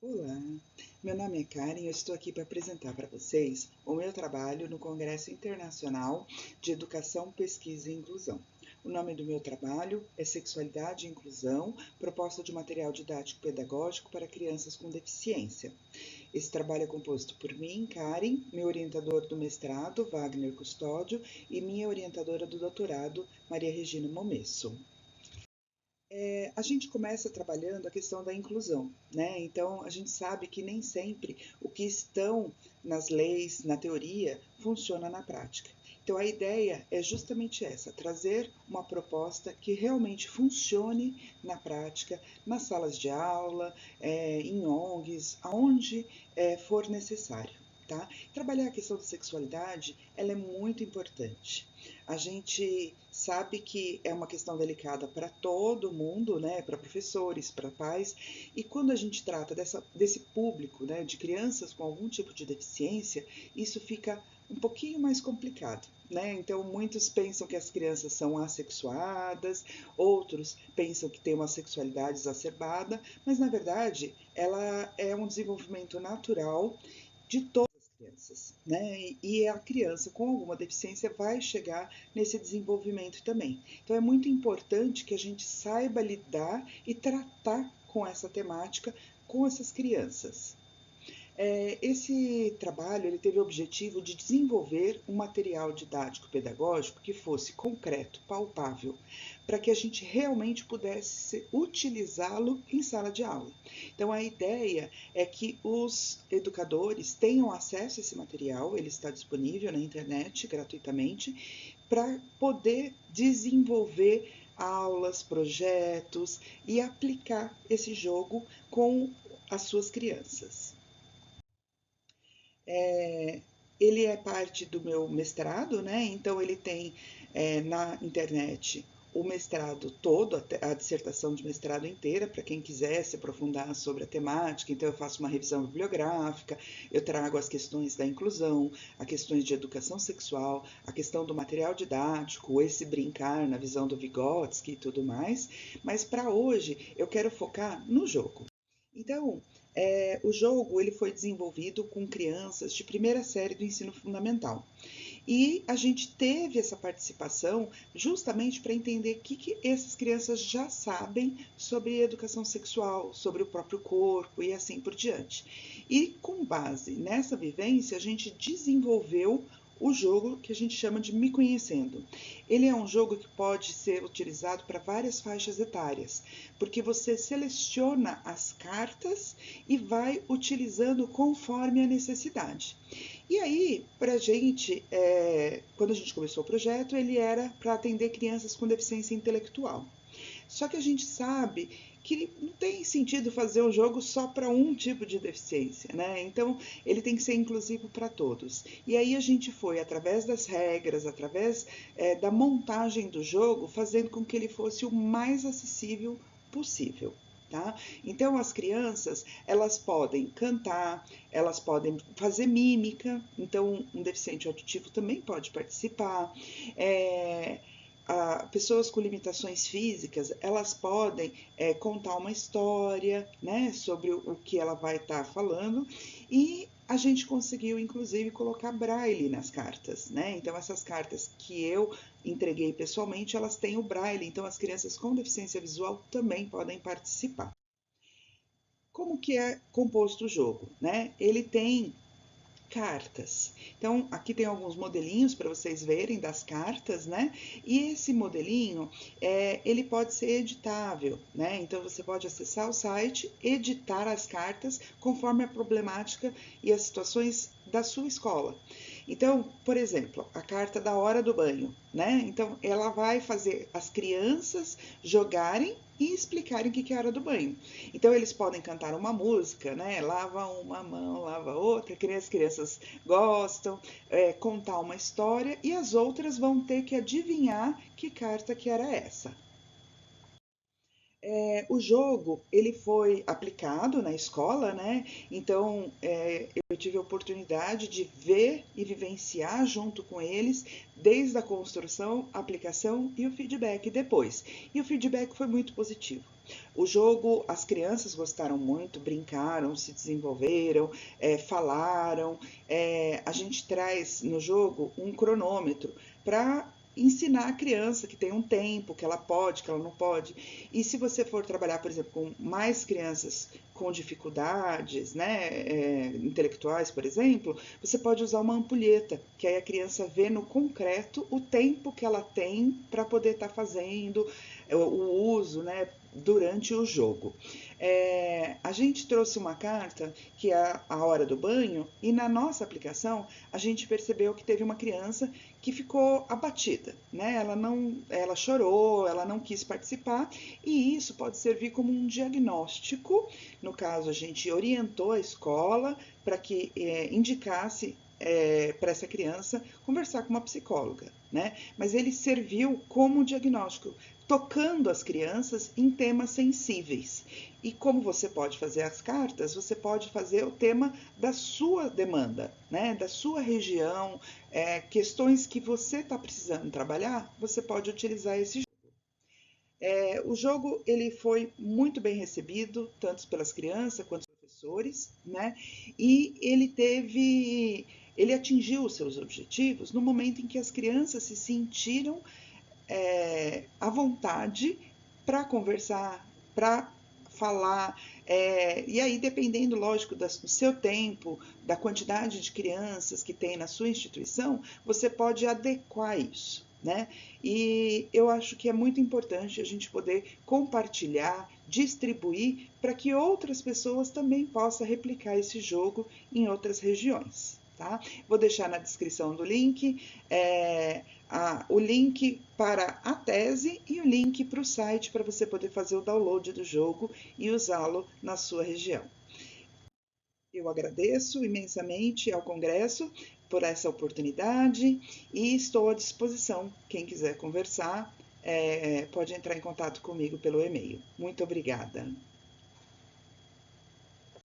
Olá, meu nome é Karen e eu estou aqui para apresentar para vocês o meu trabalho no Congresso Internacional de Educação, Pesquisa e Inclusão. O nome do meu trabalho é Sexualidade e Inclusão, proposta de material didático pedagógico para crianças com deficiência. Esse trabalho é composto por mim, Karen, meu orientador do mestrado, Wagner Custódio, e minha orientadora do doutorado, Maria Regina Momesso. A gente começa trabalhando a questão da inclusão, né? Então, a gente sabe que nem sempre o que estão nas leis, na teoria, funciona na prática. Então, a ideia é justamente essa: trazer uma proposta que realmente funcione na prática, nas salas de aula, em ONGs, aonde for necessário. Tá? Trabalhar a questão da sexualidade, ela é muito importante. A gente sabe que é uma questão delicada para todo mundo, né? Para professores, para pais, e quando a gente trata desse público, né, de crianças com algum tipo de deficiência, isso fica um pouquinho mais complicado. Né? Então, muitos pensam que as crianças são assexuadas, outros pensam que tem uma sexualidade exacerbada, mas na verdade ela é um desenvolvimento natural de todas as crianças, né? E a criança com alguma deficiência vai chegar nesse desenvolvimento também. Então é muito importante que a gente saiba lidar e tratar com essa temática com essas crianças. Esse trabalho ele teve o objetivo de desenvolver um material didático pedagógico que fosse concreto, palpável, para que a gente realmente pudesse utilizá-lo em sala de aula. Então, a ideia é que os educadores tenham acesso a esse material, ele está disponível na internet gratuitamente, para poder desenvolver aulas, projetos e aplicar esse jogo com as suas crianças. Ele é parte do meu mestrado, né? Então ele tem na internet o mestrado todo, a dissertação de mestrado inteira, para quem quiser se aprofundar sobre a temática. Então eu faço uma revisão bibliográfica, eu trago as questões da inclusão, as questões de educação sexual, a questão do material didático, esse brincar na visão do Vygotsky e tudo mais. Mas para hoje eu quero focar no jogo. Então, o jogo ele foi desenvolvido com crianças de primeira série do ensino fundamental. E a gente teve essa participação justamente para entender o que essas crianças já sabem sobre educação sexual, sobre o próprio corpo e assim por diante. E com base nessa vivência, a gente desenvolveu o jogo que a gente chama de Me Conhecendo. Ele é um jogo que pode ser utilizado para várias faixas etárias, porque você seleciona as cartas e vai utilizando conforme a necessidade. E aí, para a gente, quando a gente começou o projeto, ele era para atender crianças com deficiência intelectual. Só que a gente sabe que não tem sentido fazer um jogo só para um tipo de deficiência, né? Então ele tem que ser inclusivo para todos. E aí a gente foi, através das regras, através da montagem do jogo, fazendo com que ele fosse o mais acessível possível. Tá? Então as crianças elas podem cantar, elas podem fazer mímica, então um deficiente auditivo também pode participar. Pessoas com limitações físicas, elas podem contar uma história, né, sobre o que ela vai estar falando, e a gente conseguiu, inclusive, colocar braille nas cartas, né? Então, essas cartas que eu entreguei pessoalmente, elas têm o braille, então as crianças com deficiência visual também podem participar. Como que é composto o jogo, né? Ele tem cartas. Então, aqui tem alguns modelinhos para vocês verem das cartas, né? E esse modelinho, ele pode ser editável, né? Então, você pode acessar o site, editar as cartas conforme a problemática e as situações da sua escola. Então, por exemplo, a carta da hora do banho, né? Então, ela vai fazer as crianças jogarem e explicarem o que é a hora do banho. Então, eles podem cantar uma música, né? Lava uma mão, lava outra, que as crianças gostam, contar uma história, e as outras vão ter que adivinhar que carta que era essa. O jogo, ele foi aplicado na escola, né? Então, eu tive a oportunidade de ver e vivenciar junto com eles, desde a construção, a aplicação e o feedback depois. E o feedback foi muito positivo. O jogo, as crianças gostaram muito, brincaram, se desenvolveram, falaram. A gente traz no jogo um cronômetro para ensinar a criança que tem um tempo, que ela pode, que ela não pode. E se você for trabalhar, por exemplo, com mais crianças com dificuldades, né, intelectuais, por exemplo, você pode usar uma ampulheta, que aí a criança vê no concreto o tempo que ela tem para poder estar fazendo o uso, né, durante o jogo. A gente trouxe uma carta que é a hora do banho e na nossa aplicação a gente percebeu que teve uma criança que ficou abatida, né? Ela chorou, ela não quis participar e isso pode servir como um diagnóstico. No caso, a gente orientou a escola para que indicasse para essa criança conversar com uma psicóloga, né? Mas ele serviu como diagnóstico, tocando as crianças em temas sensíveis. E como você pode fazer as cartas, você pode fazer o tema da sua demanda, né? Da sua região, questões que você está precisando trabalhar, você pode utilizar esse jogo. O jogo ele foi muito bem recebido, tanto pelas crianças quanto pelos professores, né? E ele atingiu os seus objetivos no momento em que as crianças se sentiram à vontade para conversar, para falar. E aí, dependendo, lógico, do seu tempo, da quantidade de crianças que tem na sua instituição, você pode adequar isso. Né? E eu acho que é muito importante a gente poder compartilhar, distribuir, para que outras pessoas também possam replicar esse jogo em outras regiões. Tá? Vou deixar na descrição do link o link para a tese e o link para o site para você poder fazer o download do jogo e usá-lo na sua região. Eu agradeço imensamente ao Congresso por essa oportunidade e estou à disposição. Quem quiser conversar, pode entrar em contato comigo pelo e-mail. Muito obrigada.